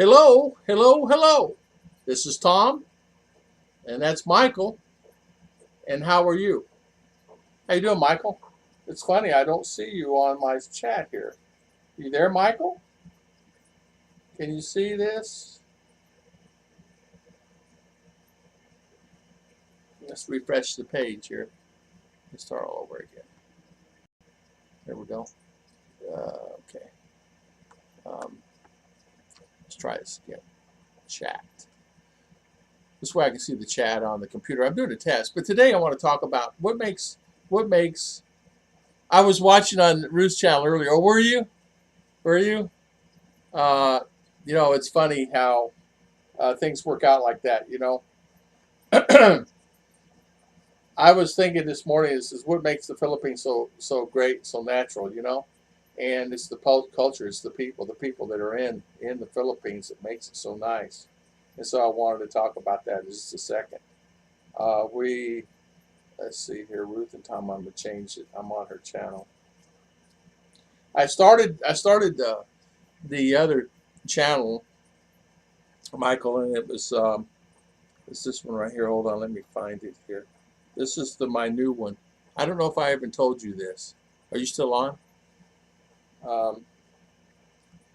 Hello, hello, hello. This is Tom, and that's Michael. And how are you? How you doing, Michael? It's funny, I don't see you on my chat here. You there, Michael? Can you see this? Let's refresh the page here. Let's start all over again. There we go. Okay. Let's try this again. Chat. This way I can see the chat on the computer. I'm doing a test, but today I want to talk about what makes. I was watching on Ruth's channel earlier. Oh, were you? Were you? Uh, it's funny how things work out like that. I was thinking this morning. This is what makes the Philippines so great, so natural. And it's the culture, it's the people that are in the Philippines that makes it so nice. And so I wanted to talk about that in just a second. We Let's see here, Ruth and Tom. I'm gonna change it. I'm on her channel. I started the other channel, Michael, and it was it's this one right here. Hold on, let me find it here. This is my new one. I don't know if I even told you this. Are you still on?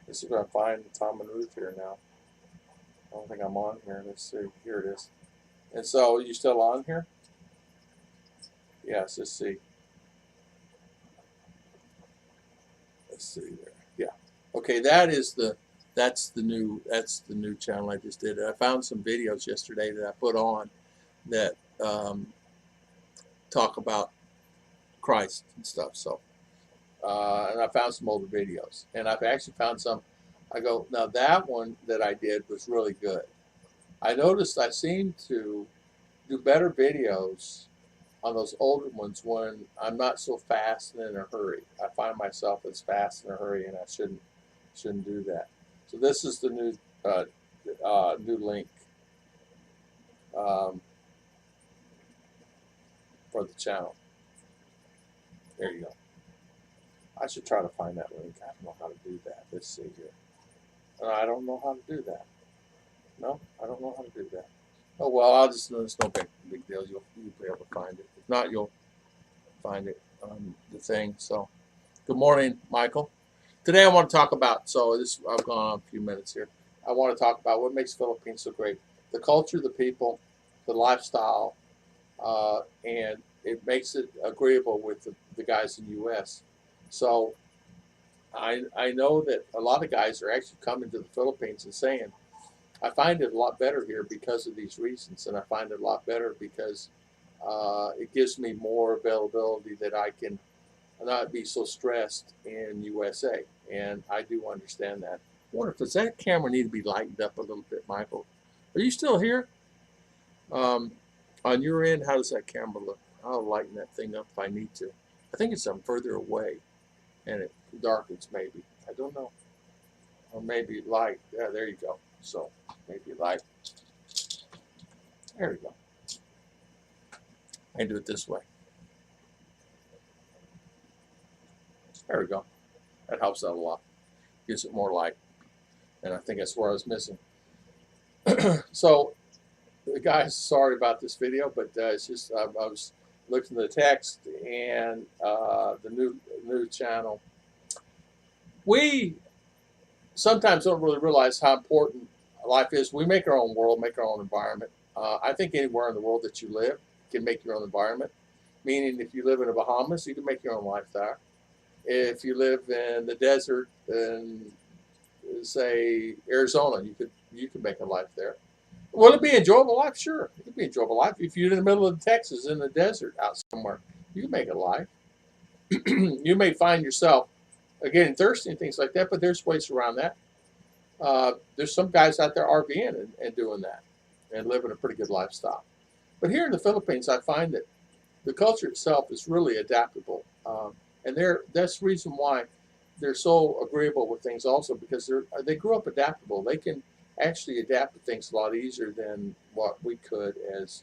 This is where I find Tom and Ruth here now. I don't think I'm on here. Let's see. Here it is. And so, you still on here? Yes. Let's see. Let's see there. Yeah. Okay. That's the new channel I just did. I found some videos yesterday that I put on that talk about Christ and stuff. So, and I found some older videos, and I've actually found some. I go, now that one that I did was really good. I noticed I seem to do better videos on those older ones when I'm not so fast and in a hurry. I find myself as fast in a hurry, and I shouldn't do that. So this is the new link for the channel. There you go. I should try to find that link. I don't know how to do that. Let's see here. I don't know how to do that. No, I don't know how to do that. Oh well, I'll just. It's no big deal. You'll be able to find it. If not, you'll find it on the thing. So, good morning, Michael. Today I want to talk about. So this I've gone on a few minutes here. I want to talk about what makes Philippines so great: the culture, the people, the lifestyle, and it makes it agreeable with the guys in the U.S. So I know that a lot of guys are actually coming to the Philippines and saying, I find it a lot better here because of these reasons, and I find it a lot better because it gives me more availability that I can not be so stressed in USA, and I do understand that. I wonder if does that camera need to be lightened up a little bit, Michael? Are you still here? On your end, how does that camera look? I'll lighten that thing up if I need to. I think it's further away, and it darkens maybe. I don't know. Or maybe light. Yeah, there you go. So maybe light. There we go. I can do it this way. There we go. That helps out a lot. Gives it more light. And I think that's where I was missing. So, guys, sorry about this video, but it's just I was looking at the text and the new channel. We sometimes don't really realize how important life is. We make our own world, make our own environment. I think anywhere in the world that you live can make your own environment. Meaning, if you live in the Bahamas, you can make your own life there. If you live in the desert in, say, Arizona, you could make a life there. Will it be an enjoyable life? Sure, it could be an enjoyable life. If you're in the middle of Texas, in the desert, out somewhere, you can make a life. You may find yourself getting thirsty and things like that, but there's ways around that. There's some guys out there RVing and doing that and living a pretty good lifestyle. But here in the Philippines, I find that the culture itself is really adaptable, and that's the reason why they're so agreeable with things. Also, because they grew up adaptable. They can actually adapt to things a lot easier than what we could as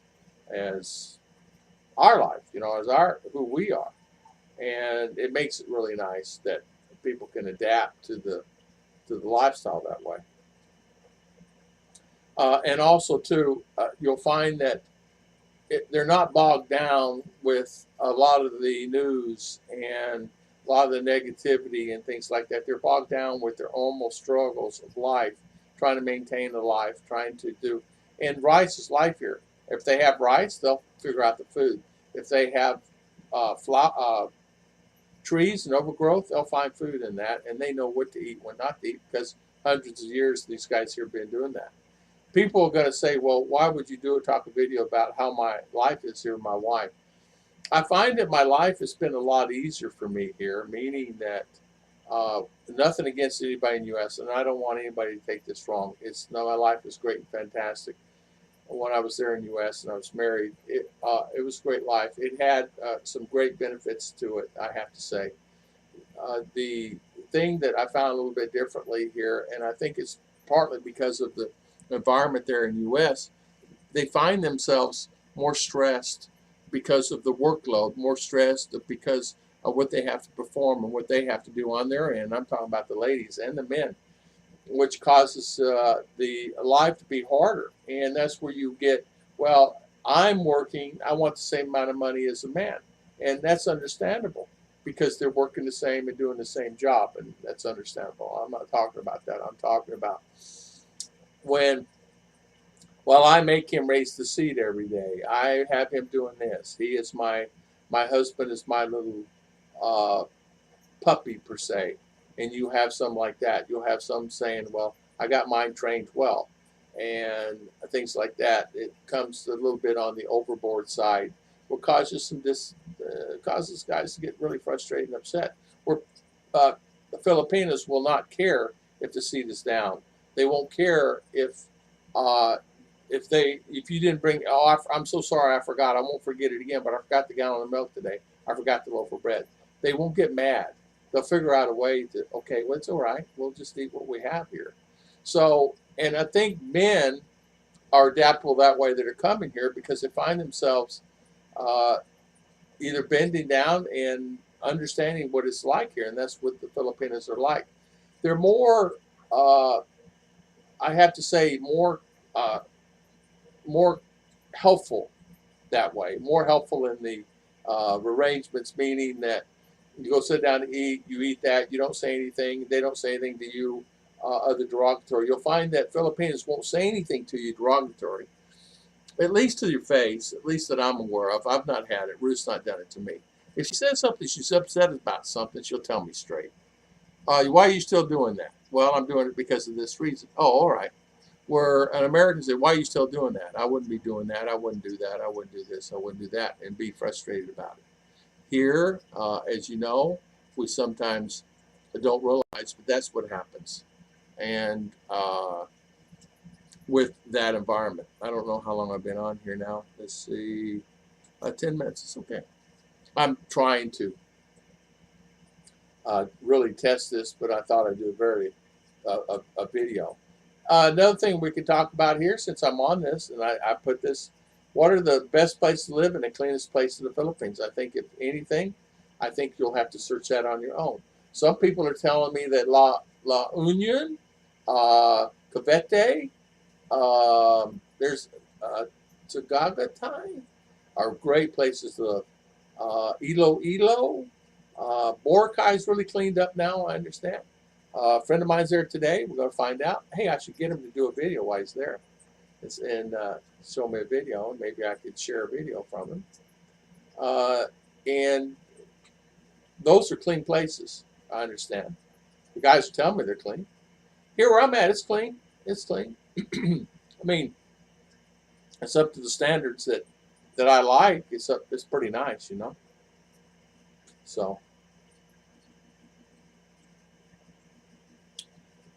our life, as who we are, and it makes it really nice that people can adapt to the lifestyle that way. And also, too, you'll find that they're not bogged down with a lot of the news and a lot of the negativity and things like that. They're bogged down with their own struggles of life, trying to maintain the life, trying to do. And rice is life here. If they have rice, they'll figure out the food. If they have trees and overgrowth, they'll find food in that, and they know what to eat, what not to eat, because hundreds of years these guys here have been doing that. People are going to say, well, why would you talk a video about how my life is here with my wife? I find that my life has been a lot easier for me here, meaning that nothing against anybody in the U.S., and I don't want anybody to take this wrong. No, my life was great and fantastic. When I was there in the U.S. and I was married, it was a great life. It had some great benefits to it, I have to say. The thing that I found a little bit differently here, and I think it's partly because of the environment there in the U.S., they find themselves more stressed because of the workload, more stressed because of what they have to perform and what they have to do on their end. I'm talking about the ladies and the men, which causes the life to be harder. And that's where you get, well, I'm working, I want the same amount of money as a man. And that's understandable because they're working the same and doing the same job. And that's understandable. I'm not talking about that. I'm talking about when, well, I make him raise the seed every day. I have him doing this. He is my husband is my little puppy per se. And you have some like that. You'll have some saying, well, I got mine trained well, and things like that. It comes a little bit on the overboard side, what causes causes guys to get really frustrated and upset. Where the Filipinos will not care if the seed is down. They won't care if you didn't bring. Oh, I'm so sorry, I forgot. I won't forget it again. But I forgot the gallon of milk today. I forgot the loaf of bread. They won't get mad. They'll figure out a way to, okay, well, it's all right. We'll just eat what we have here. So, and I think men are adaptable that way that are coming here because they find themselves either bending down and understanding what it's like here. And that's what the Filipinos are like. They're more, I have to say, more helpful that way, more helpful in the arrangements, meaning that you go sit down to eat, you eat that, you don't say anything, they don't say anything to you other derogatory. You'll find that Filipinos won't say anything to you derogatory, at least to your face, at least that I'm aware of. I've not had it. Ruth's not done it to me. If she says something, she's upset about something, she'll tell me straight. Why are you still doing that? Well, I'm doing it because of this reason. Oh, all right. Where an American said, why are you still doing that? I wouldn't be doing that. I wouldn't do that. I wouldn't do this. I wouldn't do that, and be frustrated about it. Here, as you know, we sometimes don't realize, but that's what happens. And with that environment, I don't know how long I've been on here now. Let's see, 10 minutes. It's okay. I'm trying to really test this, but I thought I'd do a video. Another thing we could talk about here, since I'm on this, and I put this, what are the best places to live and the cleanest place in the Philippines? I think if anything, I think you'll have to search that on your own. Some people are telling me that La Union, Cavite, there's Tagaytay are great places to live. Iloilo, Boracay is really cleaned up now, I understand. A friend of mine's there today. We're going to find out. Hey, I should get him to do a video while he's there. And show me a video. Maybe I could share a video from him. And those are clean places, I understand. The guys are telling me they're clean. Here where I'm at, it's clean. It's clean. I mean, it's up to the standards that I like. It's pretty nice, you know. So,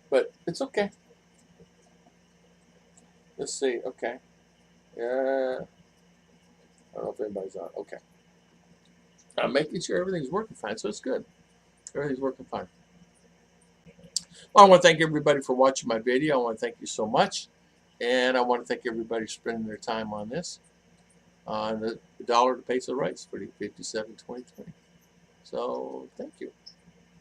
but it's okay. Let's see. Okay. Yeah. I don't know if anybody's on. Okay. I'm making sure everything's working fine, so it's good. Everything's working fine. Well, I want to thank everybody for watching my video. I want to thank you so much. And I want to thank everybody for spending their time on this. The dollar to peso rates, pretty 57.20. So, thank you.